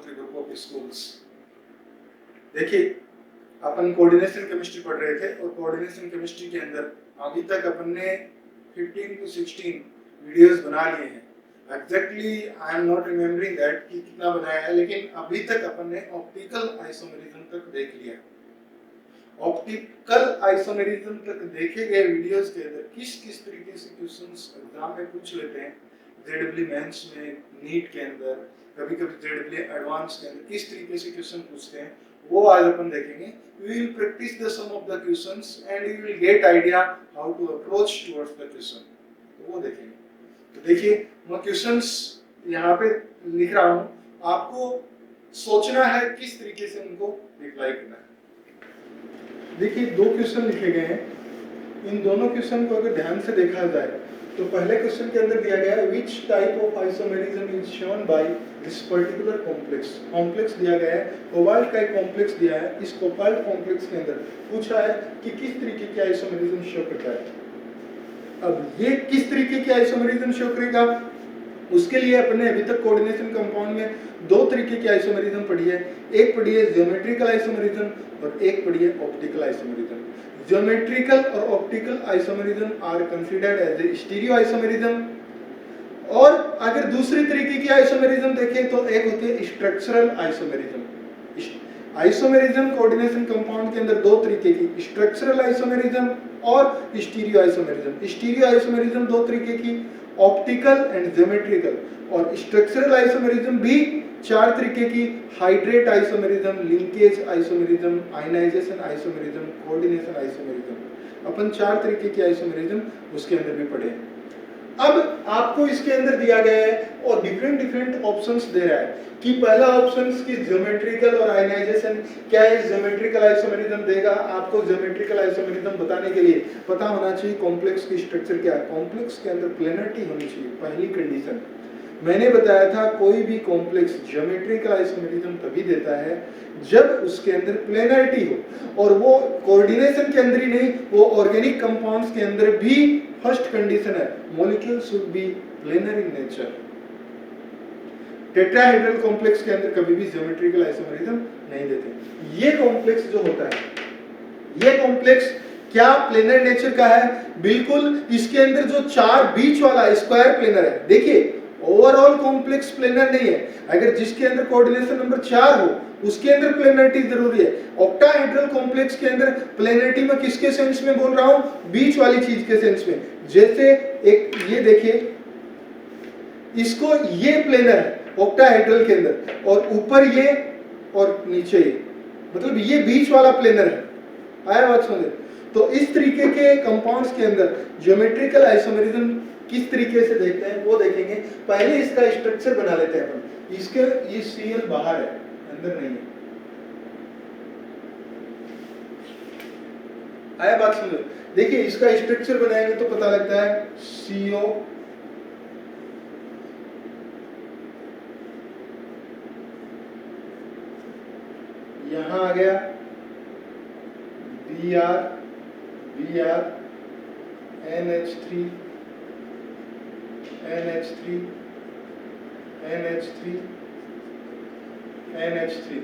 Samutri Group of Schools। देखिए अपन coordination chemistry पढ़ रहे थे और कोऑर्डिनेशन केमिस्ट्री के अंदर अभी तक अपन ने 15 to 16 वीडियोस बना लिए हैं। Exactly I am not remembering that कि कितना बनाया है, लेकिन अभी तक अपन ने ऑप्टिकल आइसोमेरिज्म तक देख लिया। ऑप्टिकल आइसोमेरिज्म तक देखे गए वीडियोस के अंदर किस किस तरीके से क्वेश्चंस एग्जाम में पूछ लेते हैं, जेडब्ल्यू मेंस में, नीट के अंदर, कभी कभी जेडब्ल्यू एडवांस के अंदर किस तरीके से क्वेश्चन पूछते हैं, वो आज अपन देखेंगे। We will practice the some of the questions and you will get idea how to approach towards the question। तो वो देखेंगे। तो देखिए मैं क्वेश्चंस यहाँ पे लिख रहा हूँ, आपको सोचना है किस तरीके से उनको रिप्लाई करना है। देखिए दो क्वेश्चन लिखे गए हैं, इन दोनों क्वेश्चन को अगर ध्यान से देखा जाए तो पहले क्वेश्चन के अंदर दिया गया है which type of isomerism is shown by this particular complex। Complex दिया गया है, कोबाल्ट का एक कॉम्प्लेक्स दिया है। इस कोबाल्ट कॉम्प्लेक्स के अंदर पूछा है कि किस तरीके की आइसोमेरिज्म शो करता है। अब ये किस तरीके की आइसोमेरिज्म शो करेगा, उसके लिए अपने अभी तक कोऑर्डिनेशन कंपाउंड में दो तरीके की आइसोमेरिज्म पढ़ी है। एक पढ़ी है ज्योमेट्रिकल आइसोमेरिज्म और एक पढ़ी है ऑप्टिकल आइसोमेरिज्म। ज्योमेट्रिकल और optical isomerism are considered as a stereoisomerism. और अगर दूसरी तरीके की आइसोमेरिज्म देखें तो एक होती है structural isomerism. Isomerism coordination compound के अंदर दो तरीके की, स्ट्रक्चरल आइसोमेरिज्म और स्टीरियो आइसोमेरिज्म। स्टीरियो आइसोमेरिज्म दो तरीके की, ऑप्टिकल एंड ज्योमेट्रिकल। और स्ट्रक्चरल आइसोमेरिज्म भी चार तरीके की, hydrate isomerism, linkage isomerism, ionization isomerism, coordination isomerism. अपन चार तरीके की आइसोमेरिज्म उसके अंदर भी पढ़े। अब आपको इसके अंदर दिया गया है और डिफरेंट ऑप्शंस दे रहा है कि पहला ऑप्शन की ज्योमेट्रिकल और आयनाइजेशन क्या है। ज्योमेट्रिकल आइसोमेरिज्म देगा आपको। ज्योमेट्रिकल आइसोमेरिज्म बताने के लिए पता होना चाहिए कॉम्प्लेक्स की स्ट्रक्चर क्या है। कॉम्प्लेक्स के अंदर प्लेनरिटी होनी चाहिए, पहली कंडीशन। मैंने बताया था कोई भी कॉम्प्लेक्स ज्योमेट्रिकल आइसोमेरिज्म तभी देता है जब उसके अंदर प्लेनरिटी हो, और वो कोऑर्डिनेशन के अंदर ही नहीं, वो ऑर्गेनिक कंपाउंड्स के अंदर भी फर्स्ट कंडीशन है, molecule should be planar in nature. Tetrahedral complex के अंदर कभी भी ज्योमेट्रिकल आइसोमेरिज्म नहीं देते। ये कॉम्प्लेक्स जो होता है, ये कॉम्प्लेक्स क्या प्लेनर नेचर का है? बिल्कुल। इसके अंदर जो चार बीच वाला स्क्वायर प्लेनर है, देखिए ओवरऑल कॉम्प्लेक्स प्लेनर नहीं है। अगर जिसके अंदर कोऑर्डिनेशन नंबर 4 हो उसके अंदर प्लेनरिटी जरूरी है। ऑक्टाहेड्रल कॉम्प्लेक्स के अंदर प्लेनरिटी में किसके सेंस में बोल रहा हूं? बीच वाली चीज के सेंस में। जैसे एक ये देखिए, इसको ये प्लेनर है ऑक्टाहेड्रल के अंदर, और ऊपर ये और नीचे ये, मतलब ये बीच वाला प्लेनर है। आया बात समझे? तो इस तरीके के कंपाउंड्स के अंदर ज्योमेट्रिकल आइसोमेरिज्म किस तरीके से देखते हैं वो देखेंगे। पहले इसका स्ट्रक्चर बना लेते हैं अपन। इसके ये Cl बाहर है, अंदर नहीं है। आया बात समझो? देखिए इसका स्ट्रक्चर बनाएंगे तो पता लगता है CO, यहां आ गया Br, NH3, NH3, NH3, NH3,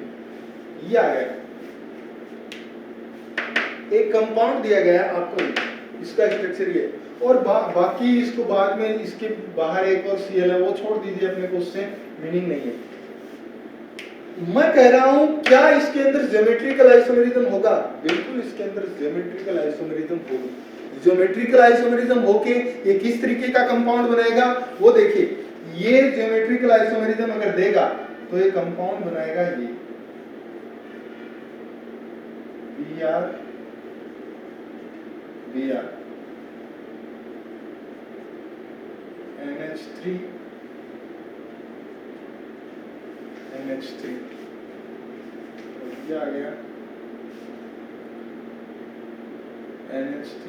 ये आ गया। एक कंपाउंड दिया गया है आपको, इसका स्ट्रक्चर ये, और बाकी इसको बाद में इसके बाहर एक और Cl है, वो छोड़ दीजिए, अपने को उससे मीनिंग नहीं है। मैं कह रहा हूं क्या इसके अंदर ज्योमेट्रिकल आइसोमेरिज्म होगा? बिल्कुल इसके अंदर ज्योमेट्रिकल आइसोमेरिज्म होगा। ज्योमेट्रिकल आइसोमेरिज्म होके ये किस तरीके का कंपाउंड बनाएगा वो देखिए। ये ज्योमेट्रिकल आइसोमेरिज्म अगर देगा तो ये कंपाउंड बनाएगा ये Br, NH3, NH3, और ये आ गया NH3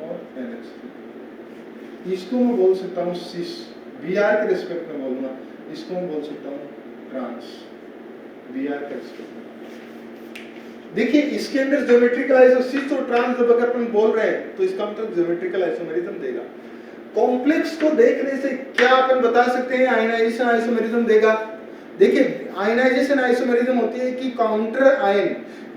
और NH3। इसको मैं बोल सकता हूँ सिस, Br के रिस्पेक्ट में बोलूंगा, इसको मैं बोल सकता हूँ ट्रांस, Br के रिस्पेक्ट में। देखिए इसके अंदर ज्योमेट्रिकल आइसोसिस और ट्रांस जब अगर अपन बोल रहे हैं तो इसका मतलब ज्योमेट्रिकल आइसोमेरिज्म देगा। कॉम्प्लेक्स को देखने से क्या अपन बता सकते हैं आयनाइजेशन आइसोमेरिज्म देगा? देखिए आयनाइजेशन आइसोमेरिज्म होती है कि काउंटर आयन,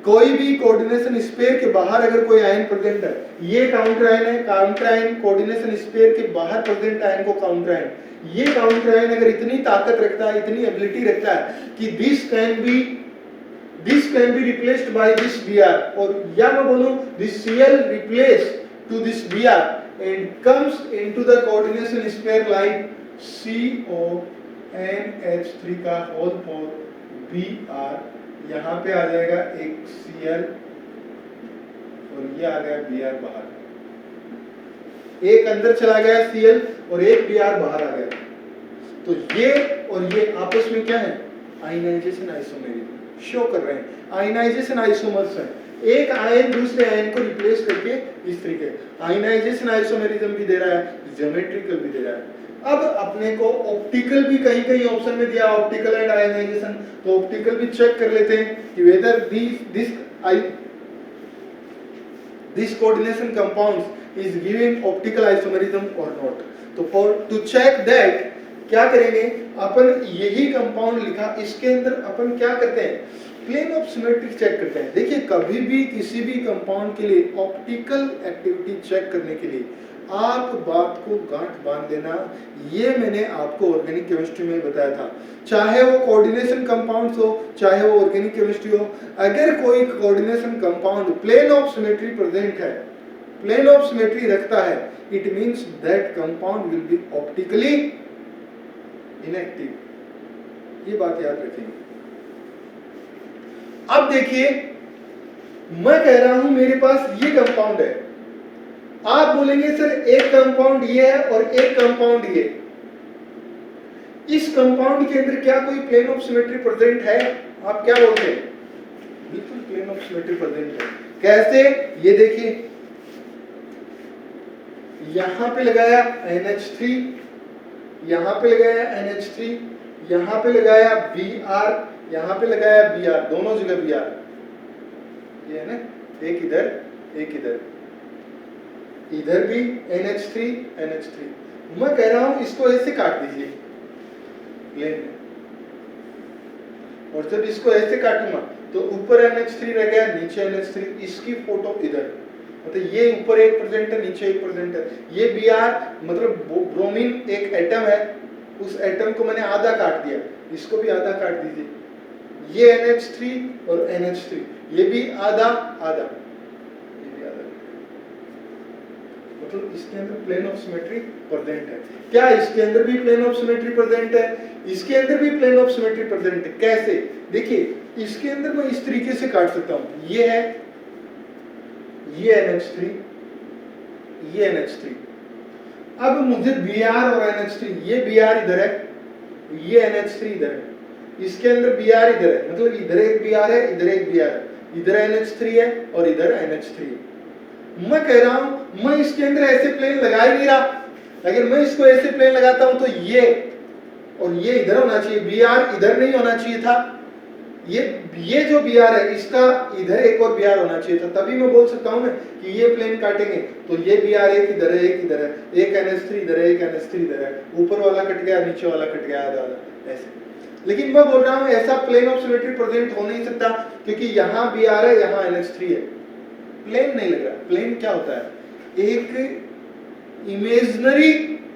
कोई भी कोऑर्डिनेशन स्पेयर के बाहर अगर कोई आयन प्रेजेंट है, ये काउंटर आयन है, काउंटर आयन कोऑर्डिनेशन स्पेयर के बाहर प्रेजेंट आयन को काउंटर आयन, ये काउंटर आयन अगर इतनी ताकत रखता है, इतनी एबिलिटी रखता है कि this can be replaced by this Br, और या मैं बोलूं this Cl replace to this Br and comes into the coordination sphere like CONH3 का होल फॉर Br, यहाँ पे आ जाएगा एक Cl और ये आ गया Br बाहर, एक अंदर चला गया Cl और एक Br बाहर आ गया, तो ये और ये आपस में क्या है, आयनाइजेशन आइसोमेरिज्म शो कर रहे हैं, आयनाइजेशन आइसोमर्स है, एक आयन दूसरे आयन को रिप्लेस करके इस तरीके आयनाइजेशन आइसोमेरिज्म भी दे रहा है, ज्योमेट्रिकल भी दे रहा है। अब अपने को ऑप्टिकल भी कहीं कहीं ऑप्शन में दिया, ऑप्टिकल एंड आयनाइजेशन, तो ऑप्टिकल भी चेक कर लेते हैं कि whether this coordination compounds is giving optical isomerism और नॉट। तो फॉर टू चेक दैट क्या करेंगे अपन, यही कंपाउंड लिखा, इसके अंदर अपन क्या करते हैं, प्लेन ऑफ सिमेट्री चेक करते हैं। देखिए कभी भी किसी भी कंपाउंड के लिए ऑप्टिकल एक्टिविटी चेक करने के लिए आप बात को गांठ बांध लेना, ये मैंने आपको ऑर्गेनिक केमिस्ट्री में बताया था, चाहे वो कोऑर्डिनेशन कंपाउंड्स हो, चाहे वो ऑर्गेनिक केमिस्ट्री हो, अगर कोई coordination compound plane of symmetry present है, प्लेन ऑफ सिमेट्री रखता है, it means that compound will be optically inactive, ये बात याद रखेंगे। अब देखिए मैं कह रहा हूं मेरे पास ये कंपाउंड है, आप बोलेंगे सर एक कंपाउंड ये है और एक कंपाउंड ये, इस कंपाउंड के अंदर क्या कोई प्लेन ऑफ सिमेट्री प्रेजेंट है, आप क्या बोलते हैं, बिल्कुल प्लेन ऑफ सिमेट्री प्रेजेंट है। कैसे, ये देखिए यहां पे लगाया NH3, यहां पे लगाया NH3, यहां पे लगाया Br, यहां पे लगाया Br, दोनों जगह Br, ये है ना, एक इधर एक इधर, इधर भी NH3 NH3। मैं कह रहा हूं इसको ऐसे काट दीजिए प्लेन में, और जब इसको ऐसे काटूंगा तो ऊपर NH3 रह गया, नीचे NH3, इसकी फोटो इधर, मतलब ये ऊपर एक प्रेजेंट है, नीचे एक प्रेजेंट है, ये Br मतलब ब्रोमीन एक एटम है, उस एटम को मैंने आधा काट दिया, इसको भी आधा काट दीजिए, ये NH3 और NH3, ये भी आधा आधा, ये भी आधा, मतलब इसके अंदर प्लेन ऑफ सिमेट्री प्रेजेंट है। क्या इसके अंदर भी प्लेन ऑफ सिमेट्री प्रेजेंट है, इसके अंदर भी प्लेन ऑफ सिमेट्री प्रेजेंट है। कैसे, देखिए इसके अंदर मैं इस तरीके से काट सकता हूं, ये है, ये NH3, ये NH3, अब मुझे Br और NH3, ये Br इधर है, ये NH3 इधर है, इसके अंदर Br इधर है, मतलब इधर एक Br है, इधर एक Br है, इधर NH3 है और इधर NH3 है। मैं कह रहा हूं मैं इसके अंदर ऐसे प्लेन लगा ही नहीं रहा, अगर मैं इसको ऐसे प्लेन लगाता हूं तो ये और ये इधर होना चाहिए, Br इधर नहीं होना चाहिए था, ये जो Br है इसका इधर एक और Br होना चाहिए था, तभी मैं बोल सकता हूं ना कि ये प्लेन काटेंगे तो ये Br एक इधर है, एक इधर है, एक NH3 इधर है, एक NH3 इधर है, ऊपर वाला कट गया, नीचे वाला कट गया, आधा आधा ऐसे। लेकिन मैं बोल रहा हूं ऐसा प्लेन ऑफ सिमेट्री प्रेजेंट हो नहीं सकता, क्योंकि यहाँ Br है, यहाँ NH3 है, प्लेन नहीं लग रहा। प्लेन क्या होता है, एक इमेजिनरी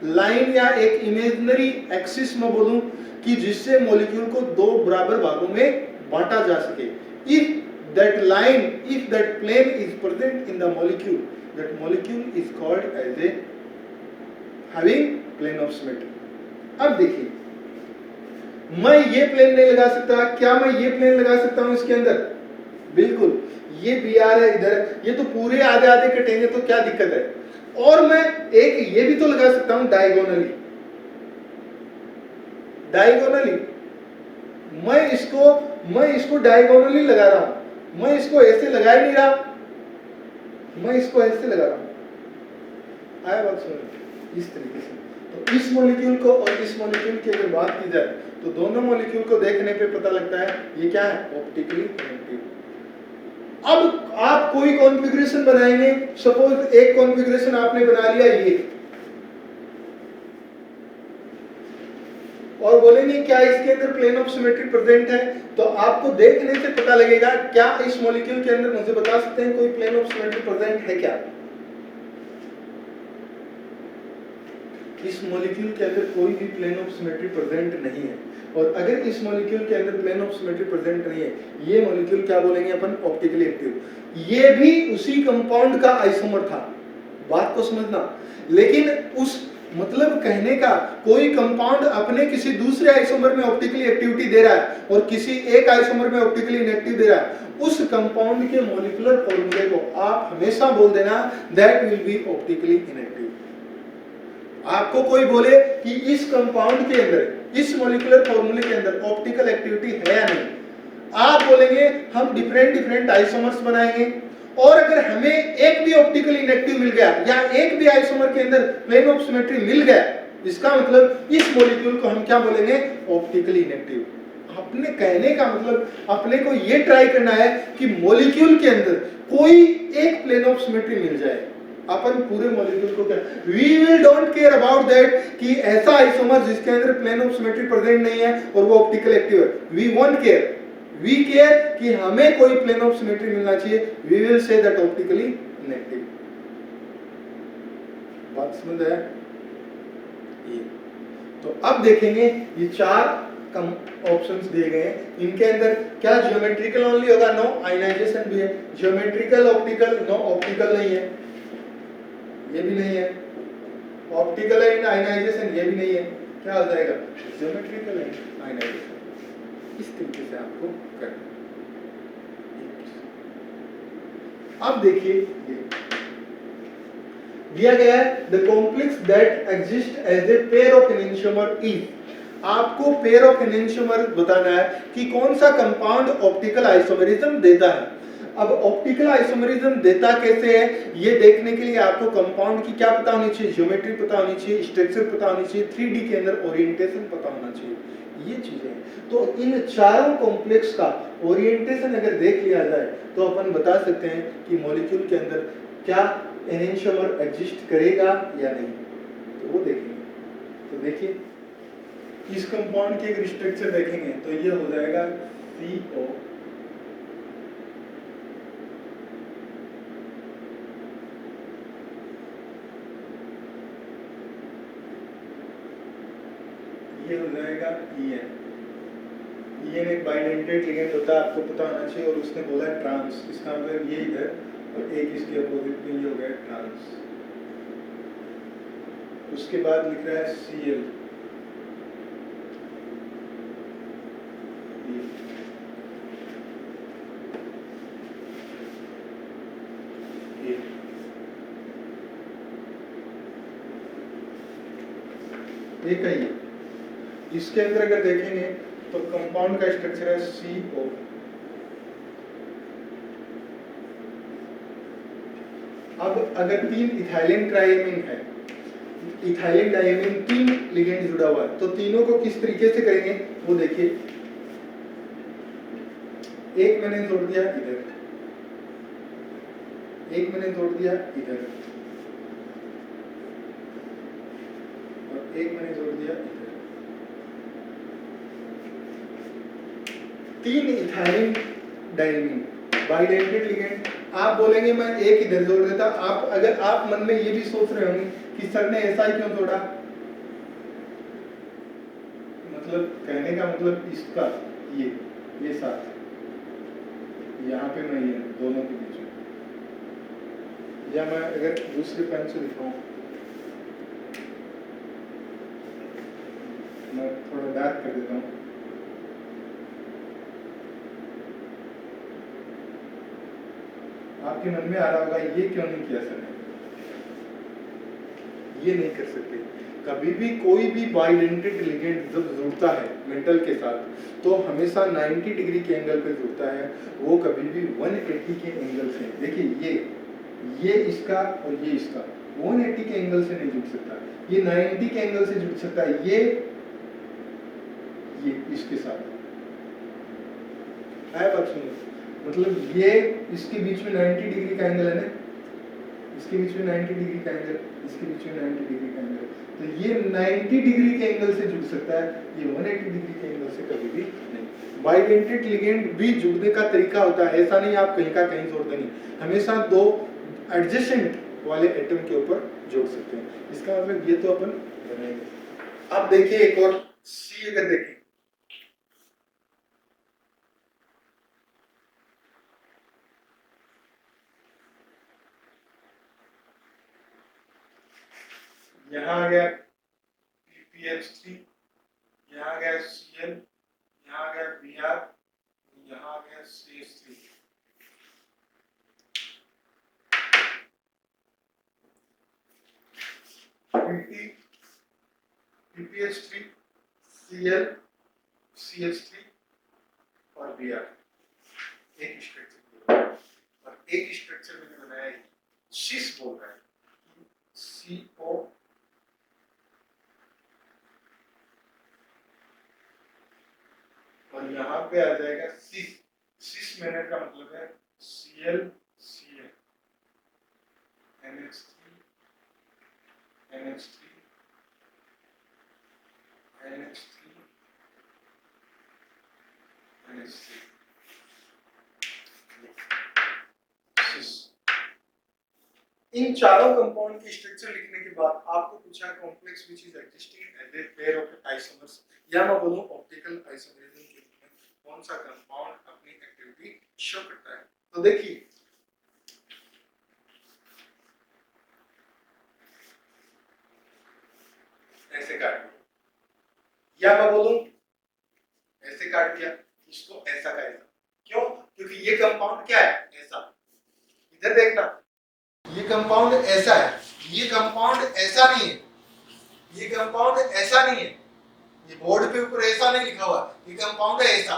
लाइन या एक इमेजिनरी एक्सिस में बोलूं कि जिससे मॉलिक्यूल को दो बराबर भागों में बांटा जा सके। If that line, if that plane is present in the molecule, that molecule is called as a having plane of symmetry. अब देखिए मैं ये प्लेन नहीं लगा सकता, क्या मैं ये प्लेन लगा सकता हूं इसके अंदर, बिल्कुल, ये Br है इधर, ये तो पूरे आधे आधे कटेंगे तो क्या दिक्कत है, और मैं एक ये भी तो लगा सकता हूं डायगोनली, डायगोनली मैं इसको डायगोनली लगा रहा हूं, मैं इसको ऐसे लगा ही नहीं रहा, मैं इसको ऐसे लगा रहा हूं, आया बात सुनो, इस तरीके से। तो इस मॉलिक्यूल को और इस मॉलिक्यूल की अगर बात की जाए तो दोनों मॉलिक्यूल को देखने पे पता लगता है ये क्या है, ऑप्टिकली कनेक्टिव। अब आप कोई कॉन्फ़िगरेशन बनाएंगे, सपोज एक कॉन्फ़िगरेशन आपने बना लिया, और बोलेंगे क्या इसके अंदर प्लेन ऑफ सिमेट्री प्रेजेंट है, तो आपको देखने से पता लगेगा क्या इस मॉलिक्यूल के अंदर, मुझे बता सकते हैं कोई प्लेन ऑफ सिमेट्री प्रेजेंट है क्या? इस मॉलिक्यूल के अंदर कोई भी प्लेन ऑफ सिमेट्री प्रेजेंट नहीं है। और अगर इस मॉलिक्यूल के अंदर प्लेन ऑफ सिमेट्री प्रेजेंट नहीं है, ये मॉलिक्यूल क्या बोलेंगे अपन? Optically active. ये भी उसी कंपाउंड का आइसोमर था, बात को समझना। लेकिन उस मतलब कहने का, कोई कंपाउंड अपने किसी दूसरे आइसोमर में ऑप्टिकली एक्टिविटी दे रहा है और किसी एक आइसोमर में ऑप्टिकली इनएक्टिव दे रहा है, उस कंपाउंड के मॉलिक्यूलर फॉर्मूले को आप हमेशा बोल देना that will be optically inactive. आपको कोई बोले कि इस कंपाउंड के अंदर, इस मॉलिक्यूलर फॉर्मूले के अंदर ऑप्टिकल एक्टिविटी है या नहीं, आप बोलेंगे हम डिफरेंट आइसोमर्स बनाएंगे, और अगर हमें एक भी ऑप्टिकली इनएक्टिव मिल गया या एक भी आइसोमर के अंदर प्लेन ऑफ सिमेट्री मिल गया, इसका मतलब इस मॉलिक्यूल को हम क्या बोलेंगे? Optically inactive. अपने कहने का मतलब अपने को ये ट्राई करना है कि मॉलिक्यूल के अंदर कोई एक प्लेन ऑफ सिमेट्री मिल जाए, अपन पूरे मॉलिक्यूल को क्या, we will don't care about that कि ऐसा आइसोमर जिसके अंदर प्लेन ऑफ सिमेट्री प्रेजेंट नहीं है और वो ऑप्टिकल एक्टिव है, we won't care. We care कि हमें कोई प्लेन ऑफ सिमेट्री मिलना चाहिए, we will say that optically inactive. बात समझ आया? ये तो अब देखेंगे ये चार कम ऑप्शंस दिए गए हैं, इनके अंदर क्या ज्योमेट्रिकल ओनली होगा? नो, आयनाइजेशन भी है। Geometrical optical? नो, ऑप्टिकल नहीं है, ये भी नहीं है। ऑप्टिकल एंड आयनाइजेशन, ये भी नहीं है। क्या हो जाएगा? Geometrical and ionisation. इस तरीके से आपको करना। अब देखिए ये दिया गया है, the complex that exist as a pair of enantiomer is. आपको पेयर ऑफ एनेंटियोमर बताना है कि कौन सा कंपाउंड ऑप्टिकल आइसोमेरिज्म देता है। अब ऑप्टिकल आइसोमेरिज्म देता कैसे है, ये देखने के लिए आपको कंपाउंड की क्या पता होनी चाहिए? ज्योमेट्री पता होनी चाहिए, स्ट्रक्चर पता होनी चाहिए, 3D के अंदर ओरिएंटेशन पता होना चाहिए, ये चीजें। तो इन चारों कॉम्प्लेक्स का ओरिएंटेशन अगर देख लिया जाए तो अपन बता सकते हैं कि मॉलिक्यूल के अंदर क्या एनेंटियोमर एग्जिस्ट करेगा या नहीं, तो वो देखेंगे। तो देखिए इस कंपाउंड की अगर स्ट्रक्चर देखेंगे तो ये हो जाएगा CO, ये हो जाएगा EN। EN एक बाइडेंटेड लिगेंड होता है, आपको पता होना चाहिए, और उसने बोला है ट्रांस, इसका मतलब ये इधर और एक इसके अपोजिट में, ये हो गया ट्रांस। उसके बाद लिख रहा है Cl, एक है ये। इसके अंदर अगर देखेंगे तो कंपाउंड का स्ट्रक्चर है CO। अब अगर 3 इथाइलिन ट्राइएमिन है, इथाइलिन डाइएमिन 3 लिगेंड जुड़ा हुआ है, तो तीनों को किस तरीके से करेंगे वो देखिए। एक मैंने जोड़ दिया इधर, एक मैंने जोड़ दिया इधर, और एक मैंने जोड़ दिया इधर। 3 इथाइलिन डाइएमिन बाइडेंटेड लिगेंड। आप बोलेंगे मैं एक इधर जोड़ देता, आप अगर आप मन में ये भी सोच रहे होंगे कि सर ने ऐसा ही क्यों जोड़ा, मतलब कहने का मतलब इसका ये साथ यहाँ पे मैं ये दोनों के बीच में, या मैं अगर दूसरे पेन से लिखाऊं, मैं थोड़ा डार्क कर देता हूँ। आपके मन में आ रहा होगा ये क्यों नहीं किया सर ने, ये नहीं कर सकते। कभी भी कोई भी बाइडेंटेड लिगेंड जब जुड़ता है मेटल के साथ तो हमेशा 90 डिग्री के एंगल पे जुड़ता है, वो कभी भी 180 के एंगल से। देखिए ये इसका और ये इसका 180 के एंगल से नहीं जुड़ सकता, ये 90 के एंगल से जुड़ सकता है, ये इसके साथ है। बात सुनो, मतलब ये इसके बीच में 90 डिग्री का एंगल है ना, इसके बीच में 90 डिग्री का एंगल, इसके बीच में 90 डिग्री का एंगल, तो ये 90 डिग्री के एंगल से जुड़ सकता है, ये 180 डिग्री के एंगल से कभी भी नहीं। बाइडेंटेड लिगेंड भी जुड़ने का तरीका होता है, ऐसा नहीं आप कहीं का कहीं जोड़ देंगे, हमेशा दो एडजेसेंट वाले एटम के ऊपर जोड़ सकते हैं। इसका मतलब ये तो अपन बनाएंगे। अब देखिए एक और सी अगर देखें, यहाँ आ गया PPH3, यहाँ आ गया Cl, यहाँ आ गया Br, यहाँ आ गया CH3। PPH3, Cl, CH3 और Br एक स्ट्रक्चर, और एक स्ट्रक्चर मैंने बनाया है, सिस बोल रहा है, CO और यहाँ पे आ जाएगा सिस। सिस मैंने का मतलब है Cl Cl NH3 NH3 NH3 NH3 सिस। इन चारों कंपाउंड की स्ट्रक्चर लिखने के बाद आपको पूछा complex which is existing at the pair of isomers, या मैं बोलूं ऑप्टिकल आइसोमरिज्म के रूप में कौन सा कंपाउंड अपनी एक्टिविटी शो करता है। तो देखिए ऐसे काट दिया, या मैं बोलूं ऐसे काट दिया, इसको ऐसा का ऐसा, क्यों? क्योंकि ये कंपाउंड क्या है, ऐसा। इधर देखना, ये कंपाउंड ऐसा है, ये कंपाउंड ऐसा नहीं है, ये कंपाउंड ऐसा नहीं है, ये बोर्ड पे ऊपर ऐसा नहीं लिखा हुआ, ये कंपाउंड है ऐसा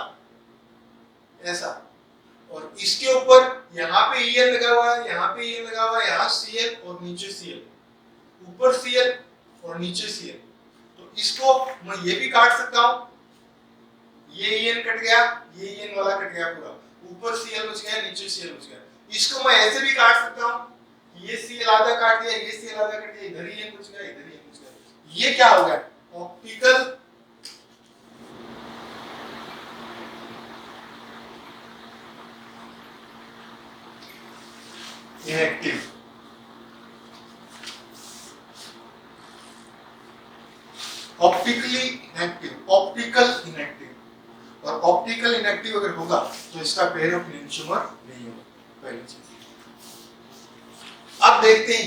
ऐसा, और इसके ऊपर यहाँ पे EN लगा हुआ है, यहाँ पे EN लगा हुआ है, यहाँ Cl और नीचे Cl, ऊपर Cl और नीचे Cl। तो इसको मैं ये भी काट सकता हूँ, ये EN कट गया, ये EN वाला कट गया पूरा, ऊपर Cl बच गया, नीचे Cl बच गया। इसको मैं ऐसे भी काट सकता हूँ, ये Cl आधा काट दिया, ये Cl आधा काट दिया, इधर EN बच गया, इधर EN बच गया। ये क्या हो गया, optical inactive. Optically inactive, optical inactive, और ऑप्टिकल इनएक्टिव अगर होगा तो इसका पेयर ऑफ इनेंशियोमर नहीं होगा, पहली चीज। अब देखते हैं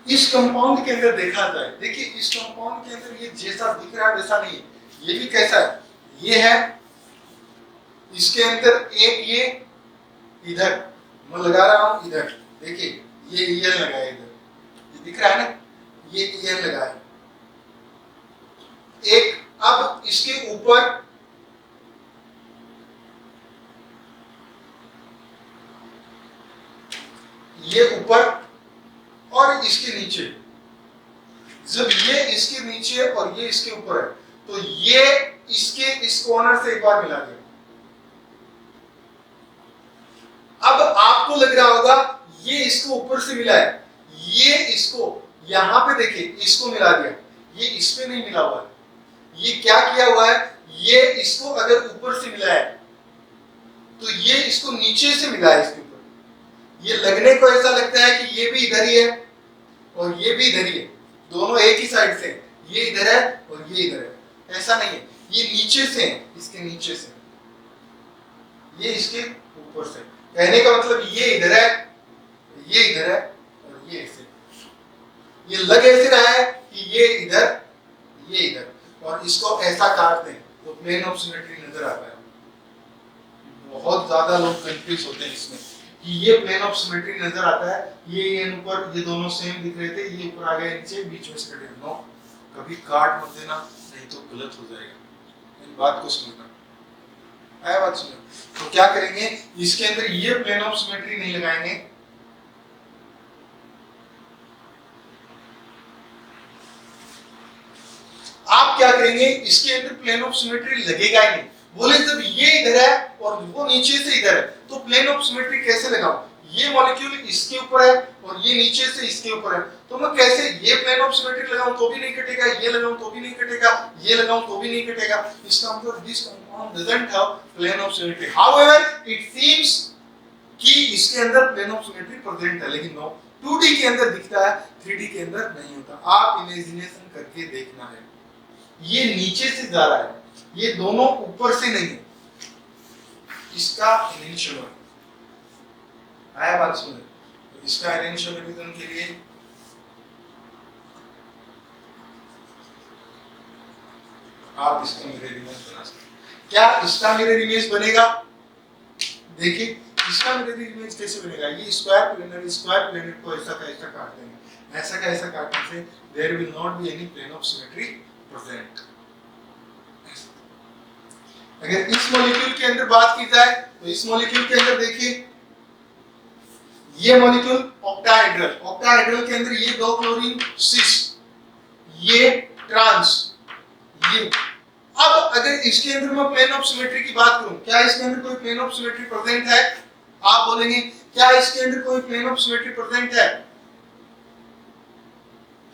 इस कंपाउंड के अंदर देखा जाए, देखिए इस कंपाउंड के अंदर ये जैसा दिख रहा है वैसा नहीं है, ये भी कैसा है, ये है, इसके अंदर एक ये इधर मैं लगा रहा हूं, इधर देखिए ये EN लगा है, इधर ये दिख रहा है ना, ये EN लगा है एक। अब इसके ऊपर ये ऊपर और इसके नीचे, जब ये इसके नीचे और ये इसके ऊपर है तो ये इसके इस कॉर्नर से एक बार मिला दिया। अब आपको लग रहा होगा ये इसको ऊपर से मिला है, ये इसको यहां पे देखिए इसको मिला दिया, ये इसमें नहीं मिला हुआ है, ये क्या किया हुआ है, ये इसको अगर ऊपर से मिला है तो ये इसको नीचे से मिला है इसके ऊपर। ये लगने को ऐसा लगता है कि ये भी इधर ही है और ये भी इधर ही है, दोनों एक ही साइड से, ये इधर है और ये इधर है, ऐसा नहीं है, ये नीचे से है, इसके नीचे से, ये इसके ऊपर से। कहने का मतलब ये इधर है, ये इधर है और ये ऐसे, ये लग ऐसे रहा है कि ये इधर ये इधर, और इसको ऐसा काट दें तो प्लेन ऑफ सिमेट्री नजर आता है। बहुत ज्यादा लोग कंफ्यूज होते हैं इसमें कि ये प्लेन ऑफ सिमेट्री नजर आता है, ये ऊपर, ये दोनों सेम दिख रहे थे, ये ऊपर आ गया नीचे, बीच में से कटे। नो, कभी काट मत देना, नहीं तो गलत हो जाएगा। इन बात को समझना है, बात सुनो। तो क्या करेंगे, इसके अंदर ये प्लेन ऑफ सिमेट्री नहीं लगाएंगे, आप क्या करेंगे, इसके अंदर प्लेन ऑफ सिमेट्री लगेगा ही नहीं। बोले जब ये इधर है और वो नीचे से इधर है, तो प्लेन ऑफ सिमेट्री कैसे लगाऊं? ये मॉलिक्यूल इसके ऊपर है और ये नीचे से इसके ऊपर है, तो मैं कैसे ये प्लेन ऑफ सिमेट्री लगाऊं तो भी नहीं कटेगा, ये लगाऊं तो भी नहीं कटेगा, ये लगाऊं तो भी नहीं कटेगा। इसका मतलब this compound doesn't have plane of symmetry. However it seems कि इसके अंदर प्लेन ऑफ सिमेट्री प्रेजेंट है, लेकिन नो, 2D के अंदर दिखता है, 3D के अंदर नहीं होता। आप इमेजिनेशन करके देखना है, ये नीचे से जा रहा है, ये दोनों ऊपर से नहीं है। इसका एनेंशियोमर आया, बात सुने, इसका एनेंशियोमरिज्म के लिए आप इसका मिरर इमेज बना सकते हैं। क्या इसका मिरर इमेज बनेगा? देखिए इसका मिरर इमेज कैसे बनेगा? ये स्क्वायर प्लेनेट को ऐसा का ऐसा काट देंगे, ऐसा का ऐसा काटने से there will not be any plane of symmetry present. अगर इस मॉलिक्यूल के अंदर बात की जाए तो इस मॉलिक्यूल के अंदर देखिए, ये मॉलिक्यूल ऑक्टाहेड्रल के अंदर ये 2 क्लोरीन सिस, ये ट्रांस, ये। अब अगर इसके अंदर मैं प्लेन ऑफ सिमेट्री की बात करूं, क्या इसके अंदर कोई प्लेन ऑफ सिमेट्री प्रेजेंट है? आप बोलेंगे क्या इसके अंदर कोई प्लेन ऑफ सिमेट्री प्रेजेंट है?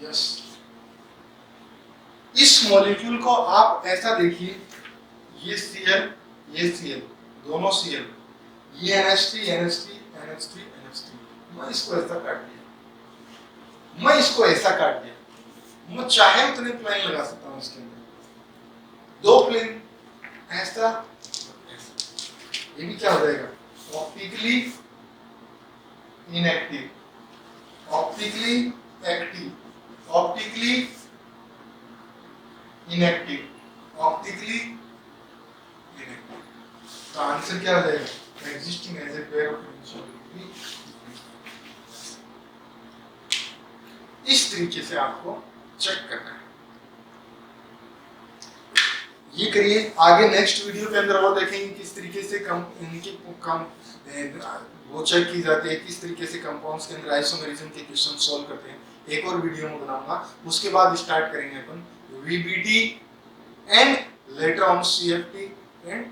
यस। इस मॉलिक्यूल को आप ऐसा देखिए, ये Cl, ये Cl, दोनों Cl, ये NH3, NH3, NH3, NH3। मैं इसको ऐसा काट दिया, मैं इसको ऐसा काट दिया, मैं चाहे उतने प्लेन लगा सकता हूं इसके अंदर, 2 प्लेन ऐसा, ये भी क्या हो जाएगा? Optically inactive, optically active, optically inactive, optically inactive. तो आंसर क्या हो जाएगा? Existing as a pair of inactive. इस तरीके से आपको चेक करना है, ये करिए। आगे नेक्स्ट वीडियो के अंदर वो देखेंगे किस तरीके से वो चेक की जाती है, किस तरीके से कंपाउंड्स के अंदर आइसोमेरिज्म के क्वेश्चन सॉल्व करते हैं। एक और वीडियो में बनाऊंगा, उसके बाद स्टार्ट करेंगे अपन VBT and later on CFT and